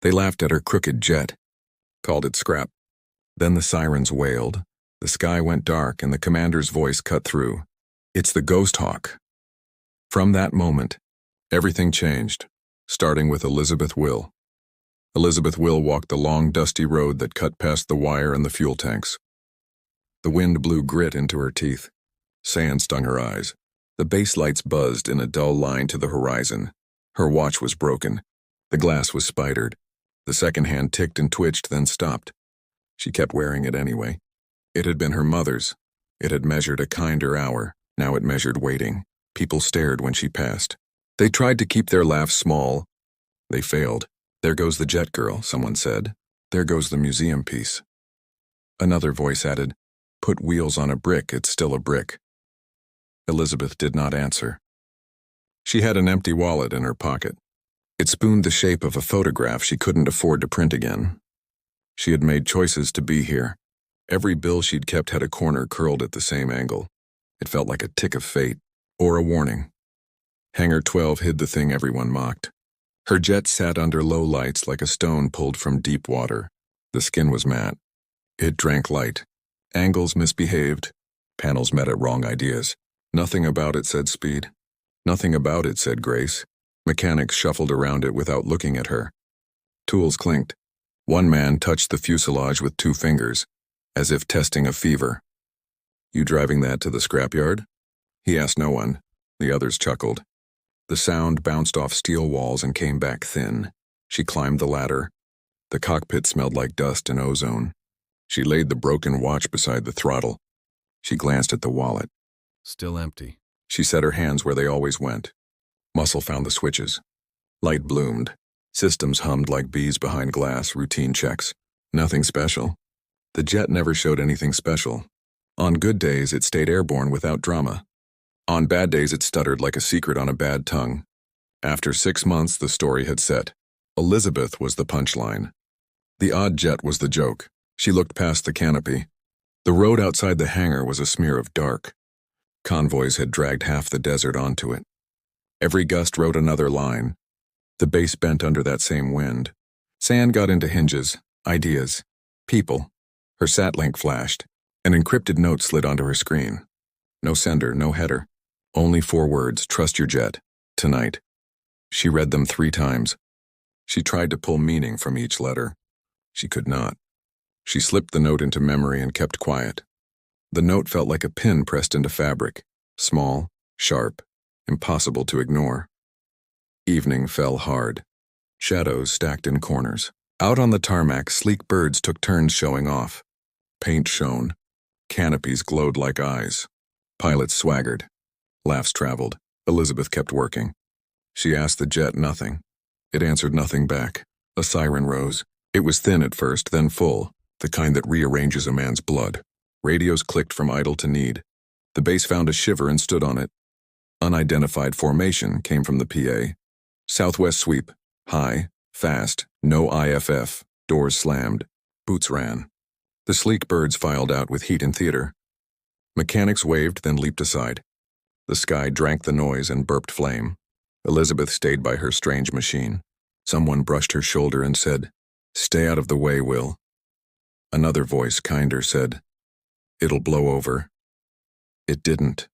They laughed at her crooked jet, called it scrap. Then the sirens wailed, the sky went dark, and the commander's voice cut through. "It's the Ghosthawk." From that moment, everything changed, starting with Elizabeth Will. Elizabeth Will walked the long, dusty road that cut past the wire and the fuel tanks. The wind blew grit into her teeth. Sand stung her eyes. The base lights buzzed in a dull line to the horizon. Her watch was broken. The glass was spidered. The second hand ticked and twitched, then stopped. She kept wearing it anyway. It had been her mother's. It had measured a kinder hour. Now it measured waiting. People stared when she passed. They tried to keep their laughs small. They failed. "There goes the jet girl," someone said. "There goes the museum piece." Another voice added, "Put wheels on a brick, it's still a brick." Elizabeth did not answer. She had an empty wallet in her pocket. It spooned the shape of a photograph she couldn't afford to print again. She had made choices to be here. Every bill she'd kept had a corner curled at the same angle. It felt like a tick of fate, or a warning. Hangar 12 hid the thing everyone mocked. Her jet sat under low lights like a stone pulled from deep water. The skin was matte. It drank light. Angles misbehaved. Panels met at wrong ideas. Nothing about it said speed. Nothing about it said grace. Mechanics shuffled around it without looking at her. Tools clinked. One man touched the fuselage with 2 fingers, as if testing a fever. "You driving that to the scrapyard?" He asked no one. The others chuckled. The sound bounced off steel walls and came back thin. She climbed the ladder. The cockpit smelled like dust and ozone. She laid the broken watch beside the throttle. She glanced at the wallet. Still empty. She set her hands where they always went. Muscle found the switches. Light bloomed. Systems hummed like bees behind glass, routine checks. Nothing special. The jet never showed anything special. On good days, it stayed airborne without drama. On bad days, it stuttered like a secret on a bad tongue. After 6 months, the story had set. Elizabeth was the punchline. The odd jet was the joke. She looked past the canopy. The road outside the hangar was a smear of dark. Convoys had dragged half the desert onto it. Every gust wrote another line. The base bent under that same wind. Sand got into hinges, ideas, people. Her satlink flashed. An encrypted note slid onto her screen. No sender, no header. Only 4 words, "Trust your jet. Tonight." She read them 3 times. She tried to pull meaning from each letter. She could not. She slipped the note into memory and kept quiet. The note felt like a pin pressed into fabric. Small, sharp, impossible to ignore. Evening fell hard. Shadows stacked in corners. Out on the tarmac, sleek birds took turns showing off. Paint shone. Canopies glowed like eyes. Pilots swaggered. Laughs traveled. Elizabeth kept working. She asked the jet nothing. It answered nothing back. A siren rose. It was thin at first, then full, the kind that rearranges a man's blood. Radios clicked from idle to need. The base found a shiver and stood on it. Unidentified formation came from the PA. Southwest sweep. High. Fast. No IFF. Doors slammed. Boots ran. The sleek birds filed out with heat and theater. Mechanics waved, then leaped aside. The sky drank the noise and burped flame. Elizabeth stayed by her strange machine. Someone brushed her shoulder and said, "Stay out of the way, Will." Another voice, kinder, said, "It'll blow over." It didn't.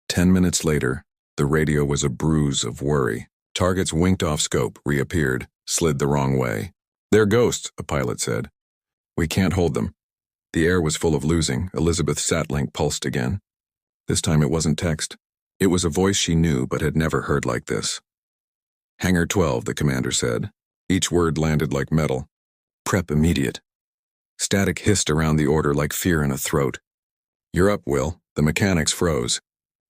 10 minutes later, the radio was a bruise of worry. Targets winked off scope, reappeared, slid the wrong way. "They're ghosts," a pilot said. "We can't hold them." The air was full of losing. Elizabeth's satlink pulsed again. This time it wasn't text. It was a voice she knew but had never heard like this. "Hangar 12, the commander said. Each word landed like metal. "Prep immediate." Static hissed around the order like fear in a throat. "You're up, Will." The mechanics froze.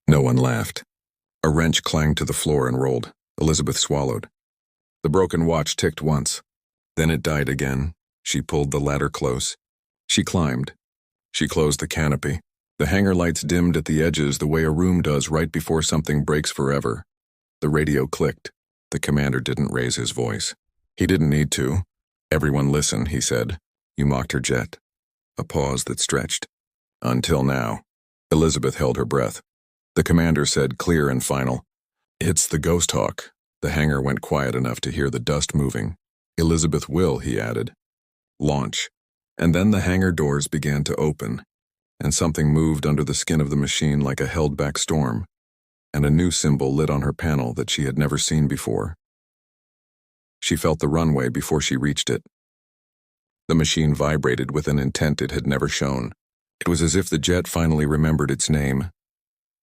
No one laughed. A wrench clanged to the floor and rolled. Elizabeth swallowed. The broken watch ticked once. Then it died again. She pulled the ladder close. She climbed. She closed the canopy. The hangar lights dimmed at the edges the way a room does right before something breaks forever. The radio clicked. The commander didn't raise his voice. He didn't need to. "Everyone listen," he said. "You mocked her jet." A pause that stretched. "Until now." Elizabeth held her breath. The commander said, clear and final, "It's the Ghosthawk." The hangar went quiet enough to hear the dust moving. Elizabeth will, he added. Launch. And then the hangar doors began to open, and something moved under the skin of the machine like a held-back storm, and a new symbol lit on her panel that she had never seen before. She felt the runway before she reached it. The machine vibrated with an intent it had never shown. It was as if the jet finally remembered its name.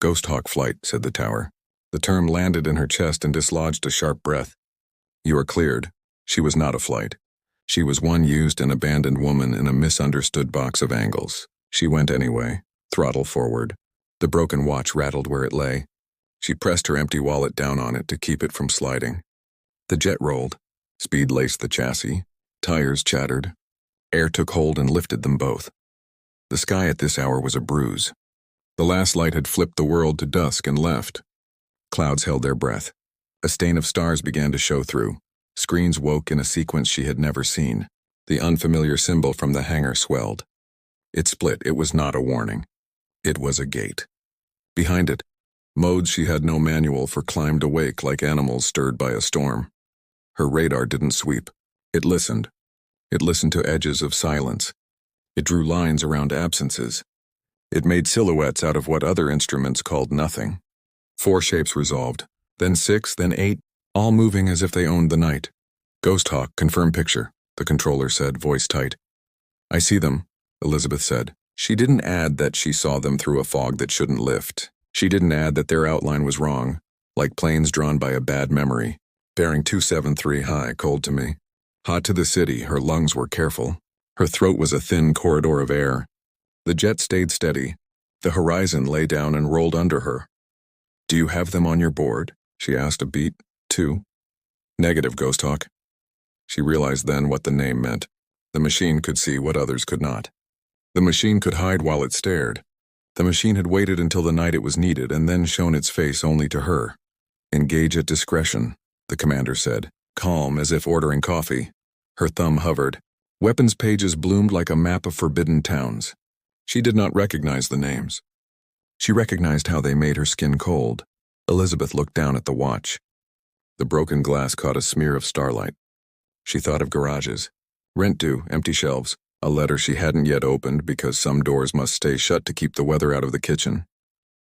Ghosthawk flight, said the tower. The term landed in her chest and dislodged a sharp breath. You are cleared. She was not a flight. She was one used and abandoned woman in a misunderstood box of angles. She went anyway, throttle forward. The broken watch rattled where it lay. She pressed her empty wallet down on it to keep it from sliding. The jet rolled. Speed laced the chassis. Tires chattered. Air took hold and lifted them both. The sky at this hour was a bruise. The last light had flipped the world to dusk and left. Clouds held their breath. A stain of stars began to show through. Screens woke in a sequence she had never seen. The unfamiliar symbol from the hangar swelled. It split. It was not a warning. It was a gate. Behind it, modes she had no manual for climbed awake like animals stirred by a storm. Her radar didn't sweep. It listened. It listened to edges of silence. It drew lines around absences. It made silhouettes out of what other instruments called nothing. 4 shapes resolved, then 6, then 8, all moving as if they owned the night. Ghosthawk, confirm picture, the controller said, voice tight. I see them, Elizabeth said. She didn't add that she saw them through a fog that shouldn't lift. She didn't add that their outline was wrong, like planes drawn by a bad memory. Bearing 273 high, cold to me. Hot to the city, her lungs were careful. Her throat was a thin corridor of air. The jet stayed steady. The horizon lay down and rolled under her. Do you have them on your board? She asked a beat. 2. Negative, Ghosthawk. She realized then what the name meant. The machine could see what others could not. The machine could hide while it stared. The machine had waited until the night it was needed and then shown its face only to her. Engage at discretion, the commander said, calm as if ordering coffee. Her thumb hovered. Weapons pages bloomed like a map of forbidden towns. She did not recognize the names. She recognized how they made her skin cold. Elizabeth looked down at the watch. The broken glass caught a smear of starlight. She thought of garages. Rent due, empty shelves, a letter she hadn't yet opened because some doors must stay shut to keep the weather out of the kitchen.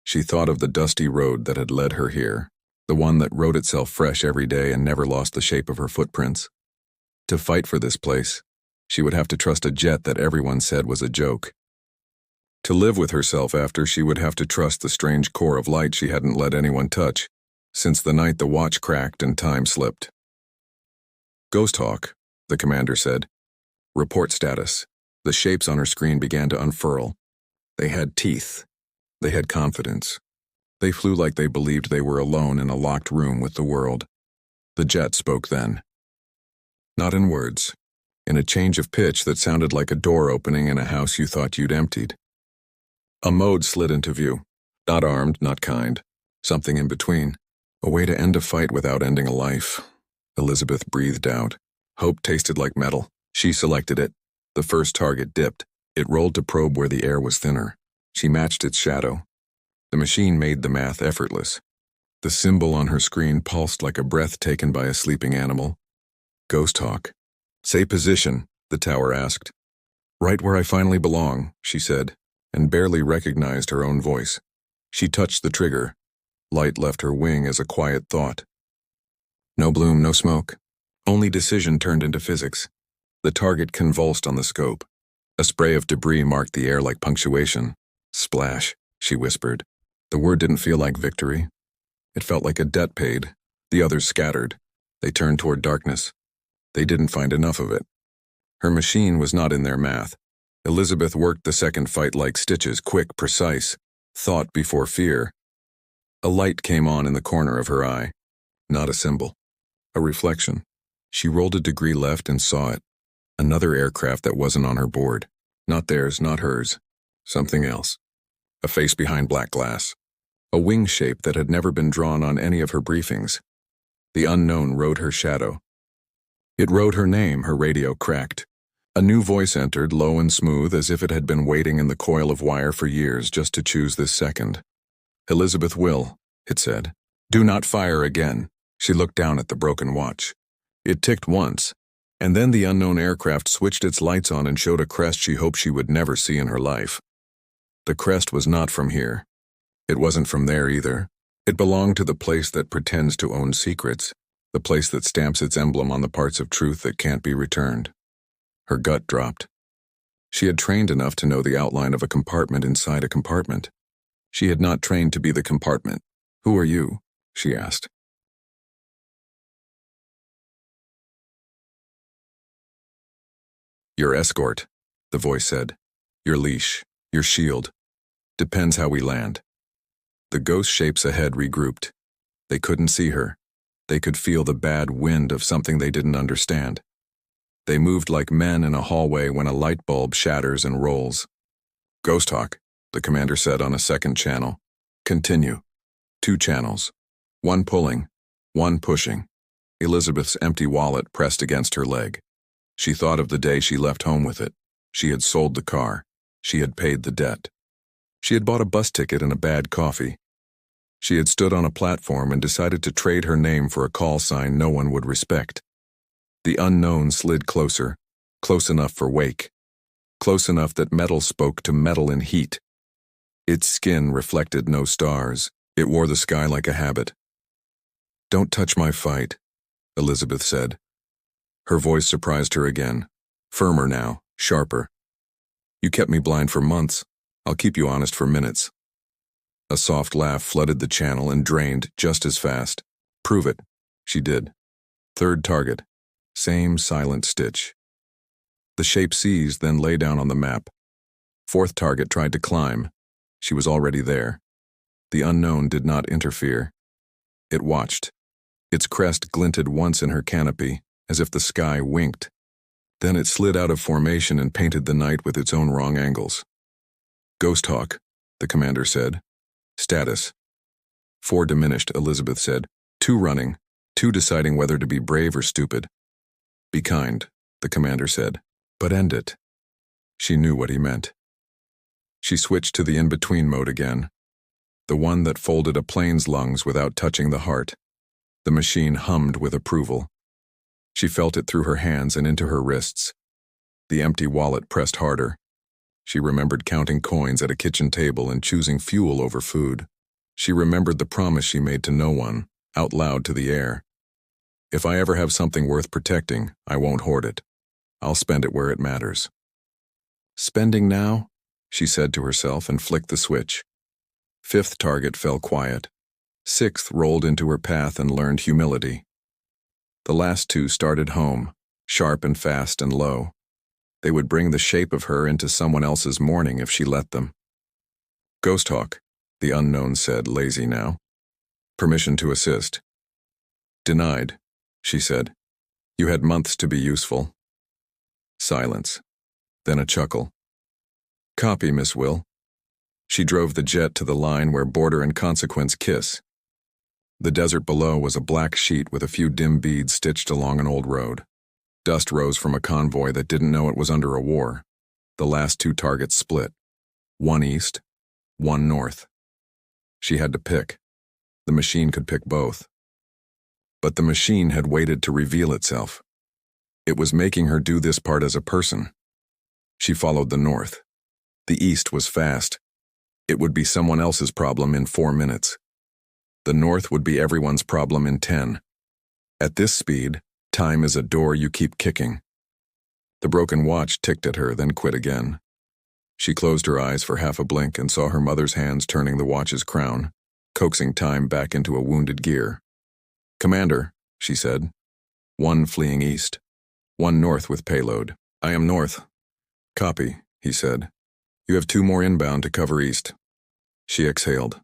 She thought of the dusty road that had led her here, the one that wrote itself fresh every day and never lost the shape of her footprints. To fight for this place, she would have to trust a jet that everyone said was a joke. To live with herself after, she would have to trust the strange core of light she hadn't let anyone touch, since the night the watch cracked and time slipped. Ghosthawk, the commander said. Report status. The shapes on her screen began to unfurl. They had teeth. They had confidence. They flew like they believed they were alone in a locked room with the world. The jet spoke then. Not in words. In a change of pitch that sounded like a door opening in a house you thought you'd emptied. A mode slid into view. Not armed, not kind. Something in between. A way to end a fight without ending a life. Elizabeth breathed out. Hope tasted like metal. She selected it. The first target dipped. It rolled to probe where the air was thinner. She matched its shadow. The machine made the math effortless. The symbol on her screen pulsed like a breath taken by a sleeping animal. Ghosthawk. Say position, the tower asked. Right where I finally belong, she said, and barely recognized her own voice. She touched the trigger. Light left her wing as a quiet thought. No bloom, no smoke. Only decision turned into physics. The target convulsed on the scope. A spray of debris marked the air like punctuation. Splash, she whispered. The word didn't feel like victory. It felt like a debt paid. The others scattered. They turned toward darkness. They didn't find enough of it. Her machine was not in their math. Elizabeth worked the second fight like stitches, quick, precise. Thought before fear. A light came on in the corner of her eye. Not a symbol. A reflection. She rolled a degree left and saw it. Another aircraft that wasn't on her board. Not theirs, not hers. Something else. A face behind black glass. A wing shape that had never been drawn on any of her briefings. The unknown rode her shadow. It wrote her name, her radio cracked. A new voice entered, low and smooth, as if it had been waiting in the coil of wire for years just to choose this second. Elizabeth will, it said. Do not fire again. She looked down at the broken watch. It ticked once, And then the unknown aircraft switched its lights on and showed a crest she hoped she would never see in her life. The crest was not from here. It wasn't from there either. It belonged to the place that pretends to own secrets, the place that stamps its emblem on the parts of truth that can't be returned. Her gut dropped. She had trained enough to know the outline of a compartment inside a compartment. She had not trained to be the compartment. "Who are you?" she asked. "Your escort," the voice said. "Your leash, your shield. Depends how we land." The ghost shapes ahead regrouped. They couldn't see her. They could feel the bad wind of something they didn't understand. They moved like men in a hallway when a light bulb shatters and rolls. "Ghosthawk," the commander said on a second channel. "Continue. 2 channels. 1 pulling, 1 pushing." Elizabeth's empty wallet pressed against her leg. She thought of the day she left home with it. She had sold the car. She had paid the debt. She had bought a bus ticket and a bad coffee. She had stood on a platform and decided to trade her name for a call sign no one would respect. The unknown slid closer, close enough for wake, close enough that metal spoke to metal in heat. Its skin reflected no stars. It wore the sky like a habit. "Don't touch my fight," Elizabeth said. Her voice surprised her again, firmer now, sharper. "You kept me blind for months. I'll keep you honest for minutes." A soft laugh flooded the channel and drained just as fast. "Prove it." She did. 3rd target. Same silent stitch. The shape seized, then lay down on the map. 4th target tried to climb. She was already there. The unknown did not interfere. It watched. Its crest glinted once in her canopy, as if the sky winked. Then it slid out of formation and painted the night with its own wrong angles. "Ghosthawk," the commander said. "Status." 4 diminished, Elizabeth said. 2 running, 2 deciding whether to be brave or stupid. "Be kind," the commander said, "but end it." She knew what he meant. She switched to the in-between mode again, the one that folded a plane's lungs without touching the heart. The machine hummed with approval. She felt it through her hands and into her wrists. The empty wallet pressed harder. She remembered counting coins at a kitchen table and choosing fuel over food. She remembered the promise she made to no one, out loud to the air. "If I ever have something worth protecting, I won't hoard it. I'll spend it where it matters." "Spending now?" she said to herself and flicked the switch. 5th target fell quiet. 6th rolled into her path and learned humility. The last 2 started home, sharp and fast and low. They would bring the shape of her into someone else's morning if she let them. "Ghosthawk," the unknown said, lazy now. "Permission to assist." "Denied," she said. "You had months to be useful." Silence. Then a chuckle. "Copy, Miss Will." She drove the jet to the line where border and consequence kiss. The desert below was a black sheet with a few dim beads stitched along an old road. Dust rose from a convoy that didn't know it was under a war. The last 2 targets split. 1 east, 1 north. She had to pick. The machine could pick both. But the machine had waited to reveal itself. It was making her do this part as a person. She followed the north. The east was fast. It would be someone else's problem in 4 minutes. The north would be everyone's problem in 10. At this speed, time is a door you keep kicking. The broken watch ticked at her, then quit again. She closed her eyes for half a blink and saw her mother's hands turning the watch's crown, coaxing time back into a wounded gear. "Commander," she said. 1 fleeing east, 1 north with payload. "I am north." "Copy," he said. "You have 2 more inbound to cover east." She exhaled.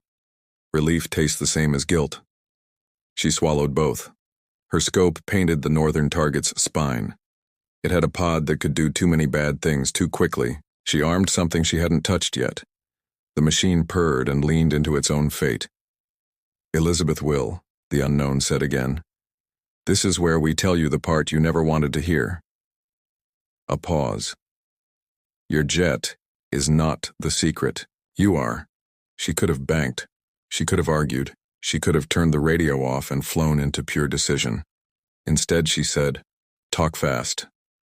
Relief tastes the same as guilt. She swallowed both. Her scope painted the northern target's spine. It had a pod that could do too many bad things too quickly. She armed something she hadn't touched yet. The machine purred and leaned into its own fate. "Elizabeth Will," the unknown said again. "This is where we tell you the part you never wanted to hear." A pause. "Your jet is not the secret. You are." She could have banked. She could have argued. She could have turned the radio off and flown into pure decision. Instead, she said, Talk fast.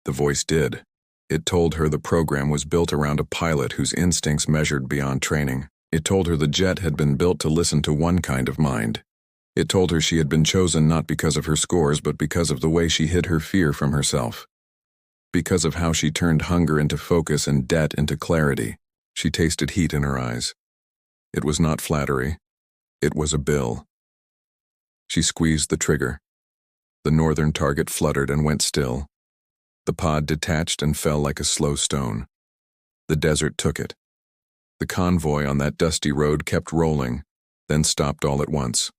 The voice did. It told her the program was built around a pilot whose instincts measured beyond training. It told her the jet had been built to listen to one kind of mind. It told her she had been chosen not because of her scores, but because of the way she hid her fear from herself. Because of how she turned hunger into focus and debt into clarity. She tasted heat in her eyes. It was not flattery. It was a bill. She squeezed the trigger. The northern target fluttered and went still. The pod detached and fell like a slow stone. The desert took it. The convoy on that dusty road kept rolling, then stopped all at once.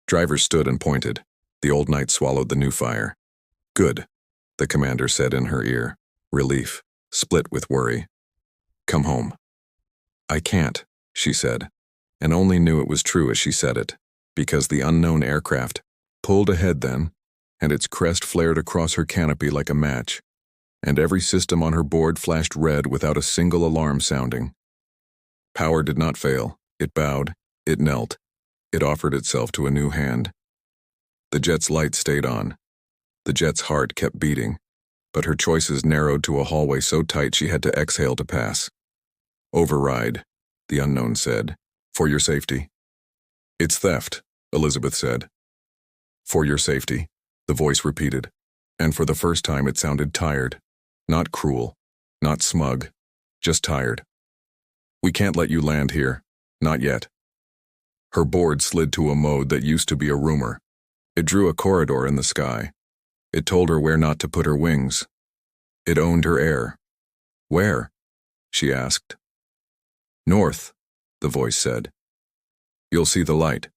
Drivers stood and pointed. The old night swallowed the new fire. Good, the commander said in her ear. Relief, split with worry. Come home. I can't, she said, and only knew it was true as she said it, because the unknown aircraft pulled ahead then, and its crest flared across her canopy like a match, and every system on her board flashed red without a single alarm sounding. Power did not fail. It bowed. It knelt. It offered itself to a new hand. The jet's light stayed on. The jet's heart kept beating, but her choices narrowed to a hallway so tight she had to exhale to pass. Override, the unknown said, for your safety. It's theft, Elizabeth said. For your safety, the voice repeated, and for the first time it sounded tired, not cruel, not smug, just tired. We can't let you land here, not yet. Her board slid to a mode that used to be a rumor. It drew a corridor in the sky. It told her where not to put her wings. It owned her air. Where? She asked. North, the voice said. You'll see the light.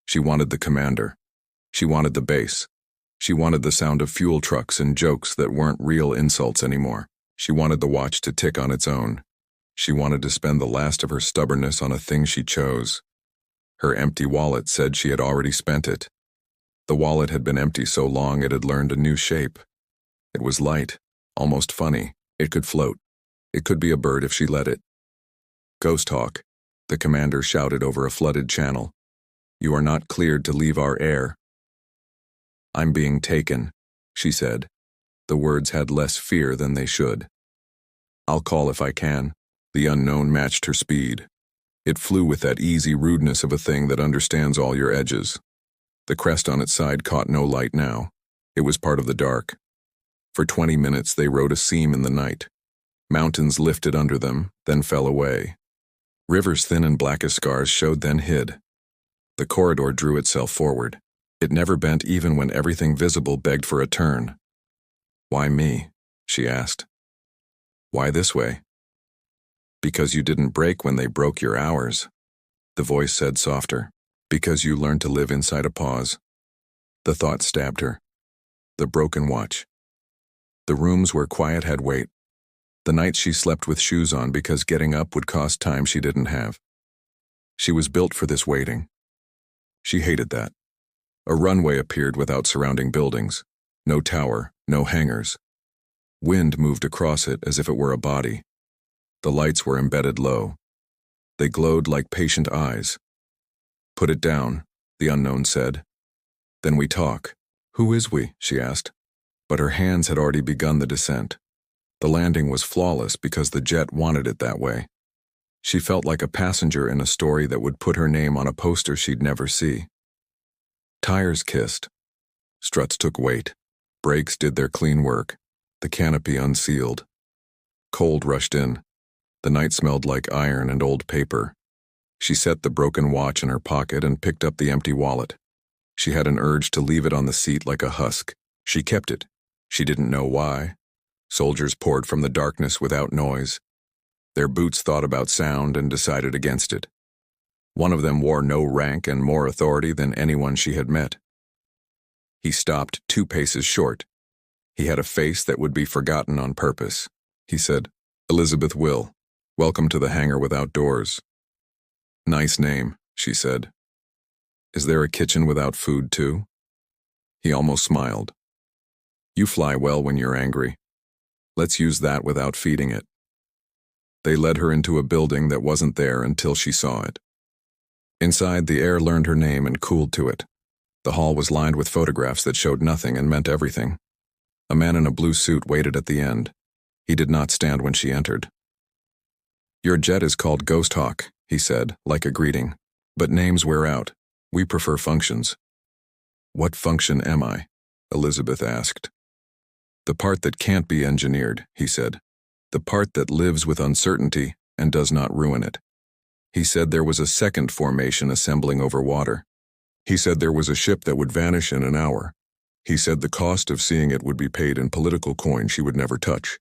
She wanted the commander. She wanted the base. She wanted the sound of fuel trucks and jokes that weren't real insults anymore. She wanted the watch to tick on its own. She wanted to spend the last of her stubbornness on a thing she chose. Her empty wallet said she had already spent it. The wallet had been empty so long it had learned a new shape. It was light, almost funny. It could float. It could be a bird if she let it. Ghosthawk, the commander shouted over a flooded channel. You are not cleared to leave our air. I'm being taken, she said. The words had less fear than they should. I'll call if I can. The unknown matched her speed. It flew with that easy rudeness of a thing that understands all your edges. The crest on its side caught no light now. It was part of the dark. For 20 minutes they rode a seam in the night. Mountains lifted under them, then fell away. Rivers thin and black as scars showed, then hid. The corridor drew itself forward. It never bent even when everything visible begged for a turn. Why me? She asked. Why this way? Because you didn't break when they broke your hours, the voice said softer. Because you learned to live inside a pause. The thought stabbed her. The broken watch. The rooms where quiet had weight. The nights she slept with shoes on because getting up would cost time she didn't have. She was built for this waiting. She hated that. A runway appeared without surrounding buildings. No tower, no hangars. Wind moved across it as if it were a body. The lights were embedded low. They glowed like patient eyes. Put it down, the unknown said. Then we talk. Who is we? She asked. But her hands had already begun the descent. The landing was flawless because the jet wanted it that way. She felt like a passenger in a story that would put her name on a poster she'd never see. Tires kissed. Struts took weight. Brakes did their clean work. The canopy unsealed. Cold rushed in. The night smelled like iron and old paper. She set the broken watch in her pocket and picked up the empty wallet. She had an urge to leave it on the seat like a husk. She kept it. She didn't know why. Soldiers poured from the darkness without noise. Their boots thought about sound and decided against it. One of them wore no rank and more authority than anyone she had met. He stopped 2 paces short. He had a face that would be forgotten on purpose. He said, Elizabeth Will, welcome to the hangar without doors. Nice name, she said. Is there a kitchen without food too? He almost smiled. You fly well when you're angry. Let's use that without feeding it. They led her into a building that wasn't there until she saw it. Inside, the air learned her name and cooled to it. The hall was lined with photographs that showed nothing and meant everything. A man in a blue suit waited at the end. He did not stand when she entered. "Your jet is called Ghosthawk," he said, like a greeting. "But names wear out. We prefer functions." "What function am I?" Elizabeth asked. "The part that can't be engineered," he said. "The part that lives with uncertainty and does not ruin it." He said there was a second formation assembling over water. He said there was a ship that would vanish in an hour. He said the cost of seeing it would be paid in political coin she would never touch.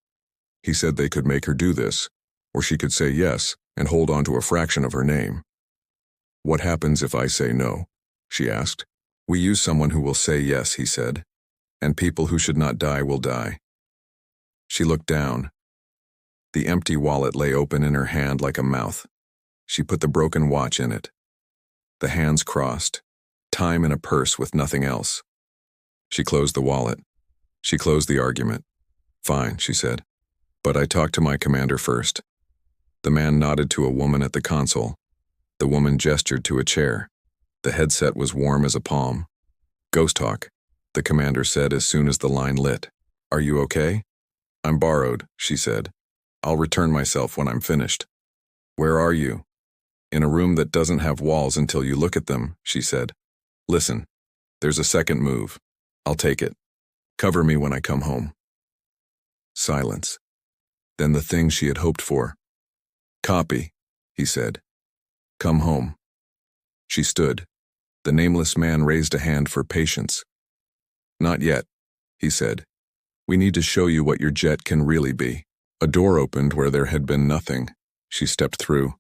He said they could make her do this, or she could say yes and hold on to a fraction of her name. "What happens if I say no?" she asked. "We use someone who will say yes," he said, "and people who should not die will die." She looked down. The empty wallet lay open in her hand like a mouth. She put the broken watch in it. The hands crossed, time in a purse with nothing else. She closed the wallet. She closed the argument. "Fine," she said. "But I talked to my commander first." The man nodded to a woman at the console. The woman gestured to a chair. The headset was warm as a palm. "Ghosthawk," the commander said as soon as the line lit. "Are you okay?" "I'm borrowed," she said. "I'll return myself when I'm finished." "Where are you?" "In a room that doesn't have walls until you look at them," she said. "Listen, there's a second move. I'll take it. Cover me when I come home." Silence. Then the thing she had hoped for. "Copy," he said. "Come home." She stood. The nameless man raised a hand for patience. "Not yet," he said. "We need to show you what your jet can really be." A door opened where there had been nothing. She stepped through.